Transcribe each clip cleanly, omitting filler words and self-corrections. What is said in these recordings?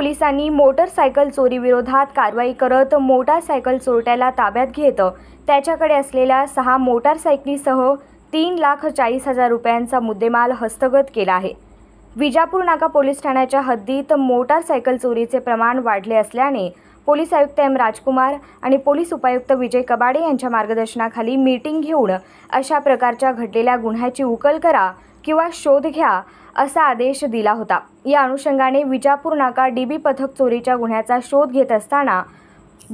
पोलिसांनी मोटरसायकल चोरी विरोधात कारवाई करत मोटारसायकल चोरट्याला ताब्यात घेत त्याच्याकडे असलेल्या 6 मोटारसायकलीसह 3,40,000 रुपयांचा मुद्देमाल हस्तगत केला आहे। विजापूर नाका पोलीस ठाण्याच्या हद्दीत मोटारसायकल चोरीचे प्रमाण वाढले असल्याने पोलीस आयुक्त एम राजकुमार आणि पोलीस उपायुक्त विजय कबाडे यांच्या मार्गदर्शनाखाली मीटिंग घेऊन अशा प्रकारच्या घडलेल्या गुन्ह्याची उकल करा किंवा शोध घ्या असा आदेश दिला होता। या अनुषंगाने विजापूर नाका डीबी पथक चोरीच्या गुन्ह्याचा शोध घेत असताना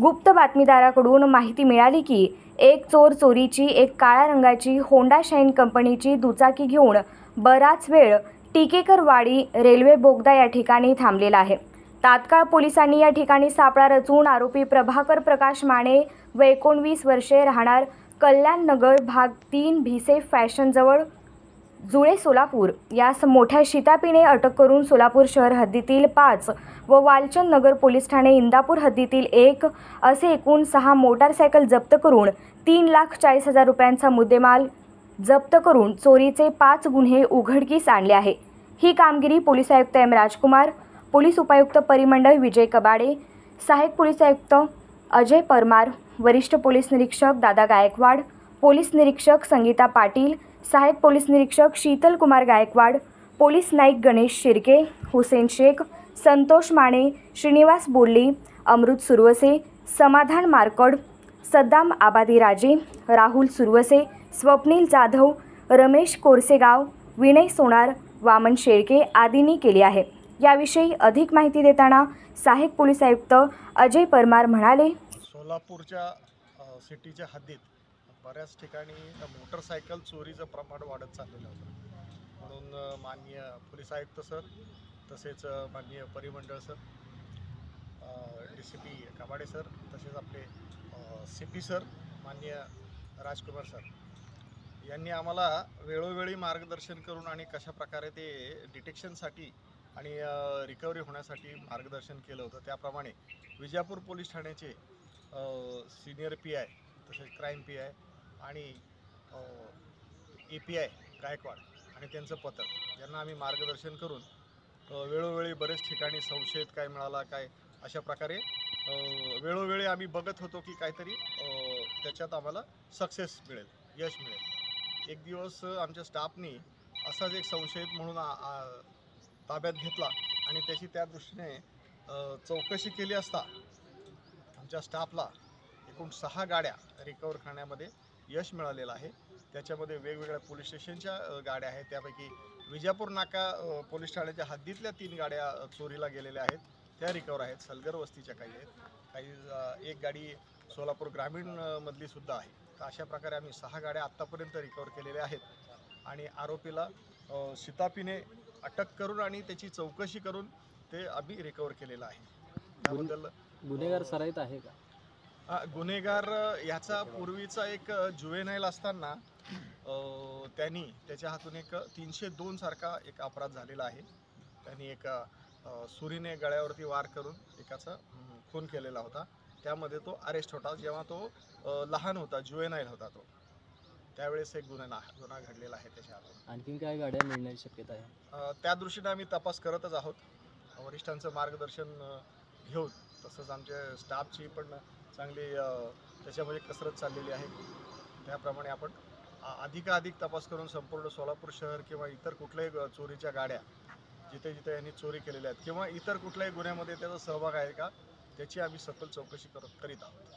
गुप्त बातमीदाराकडून माहिती मिळाली की एक चोर चोरीची एक काळ्या रंगाची होंडा शाईन कंपनीची दुचाकी घेऊन बराच वेळ टिकेकरवाडी रेल्वे बोगदा या ठिकाणी थांबलेला आहे। तात्काळ पोलिसांनी या ठिकाणी सापळा रचून आरोपी प्रभाकर प्रकाश माने व 19 वर्षे राहणार कल्याण नगर भाग 3 भिसे फॅशन जवळ जुळे सोलापूर यास मोठ्या शितापीने अटक करून सोलापूर शहर हद्दीतील 5 व वालचंद नगर पोलीस ठाणे इंदापूर हद्दीतील 1 असे एकूण 6 मोटारसायकल जप्त करून 3,40,000 रुपयांचा मुद्देमाल जप्त करून चोरीचे 5 गुन्हे उघडकीस आणले आहे। ही कामगिरी पोलीस आयुक्त एम राजकुमार, पोलीस उपायुक्त परिमंडळ विजय कबाडे, सहाय्यक पोलीस आयुक्त अजय परमार, वरिष्ठ पोलीस निरीक्षक दादा गायकवाड, पोलीस निरीक्षक संगीता पाटील, सहाय्यक पोलीस निरीक्षक शीतल कुमार गायकवाड, पोलीस नाईक गणेश शिर्के, हुसेन शेख, संतोष माने, श्रीनिवास बोल्ली, अमृत सुरवसे, समाधान मारकड, सद्दाम आबादी राजे, राहुल सुरवसे, स्वप्नील जाधव, रमेश कोरसेगाव, विनय सोनार, वामन शेळके आदींनी केली आहे। याविषयी अधिक माहिती देताना सहाय्यक पोलीस आयुक्त अजय परमार म्हणाले, सोलापूरच्या सिटीच्या हद्दीत बऱ्याच ठिकाणी मोटरसायकल चोरीचं प्रमाण वाढत चाललेलं होतं। म्हणून माननीय पोलीस आयुक्त सर तसेच माननीय परिमंडळ सर, DCP कबाडे सर तसेच आपले CP सर माननीय राजकुमार सर यांनी आम्हाला वेळोवेळी मार्गदर्शन करून आणि कशा प्रकारे ते डिटेक्शनसाठी आणि रिकव्हरी होण्यासाठी मार्गदर्शन केलं होतं। त्याप्रमाणे विजापूर पोलीस ठाण्याचे सिनियर PI तसेच क्राईम PI आणि API गायकवाड आणि त्यांचं पथक यांना आम्ही मार्गदर्शन करून वेळोवेळी बरेच ठिकाणी संशयित काय मिळाला काय अशा प्रकारे वेळोवेळी आम्ही बघत होतो की काहीतरी त्याच्यात आम्हाला सक्सेस मिळेल, यश मिळेल। एक दिवस आमच्या स्टाफनी असाच एक संशयित म्हणून ताब्यात घेतला आणि त्याची त्या दृष्टीने चौकशी केली असता आमच्या स्टाफला एकूण 6 गाड्या रिकवर करण्यामध्ये यश मिळालेलं आहे। त्याच्यामध्ये वेगवेगळ्या पोलीस स्टेशनच्या गाड्या आहेत, त्यापैकी विजापूर नाका पोलीस ठाण्याच्या हद्दीतल्या 3 गाड्या चोरीला गेलेल्या आहेत, त्या रिकवर आहेत। सलगर वस्तीच्या काही आहेत, काही एक गाडी सोलापूर ग्रामीण मधली सुद्धा आहे। तर अशा प्रकारे आम्ही 6 गाड्या आत्तापर्यंत रिकवर केलेल्या आहेत आणि आरोपीला शितापीने अटक करून आणि त्याची चौकशी करून ते आम्ही रिकवर केलेलं आहे। त्याबद्दल गुन्हेगार सराईत आहे का? गुन्हेगार याचा पूर्वीचा एक जुवेनाईल असताना त्यांनी त्याच्या हातून एक 302 सारखा एक अपराध झालेला आहे। त्यांनी एक सुरीने गळ्यावरती वार करून एकाचा खून केलेला होता। त्यामध्ये तो अरेस्ट होता जेव्हा तो लहान होता, जुवेनाईल होता तो, त्यावेळेस एक गुन्हा घडलेला आहे त्याच्या हातून। आणखीन काय गाड्या मिळण्याची शक्यता आहे? त्या दृष्टीने आम्ही तपास करतच आहोत, वरिष्ठांचं मार्गदर्शन घेऊन। तसंच आमच्या स्टाफची पण चांगली त्याच्यामध्ये कसरत चाललेली आहे। त्याप्रमाणे आपण अधिकाधिक तपास करून संपूर्ण सोलापूर शहर किंवा इतर कुठल्याही चोरीच्या गाड्या जिथे जिथे यांनी चोरी केलेल्या आहेत किंवा इतर कुठल्याही गुन्ह्यामध्ये त्याचा सहभाग आहे का त्याची आम्ही सखोल चौकशी करीत आहोत।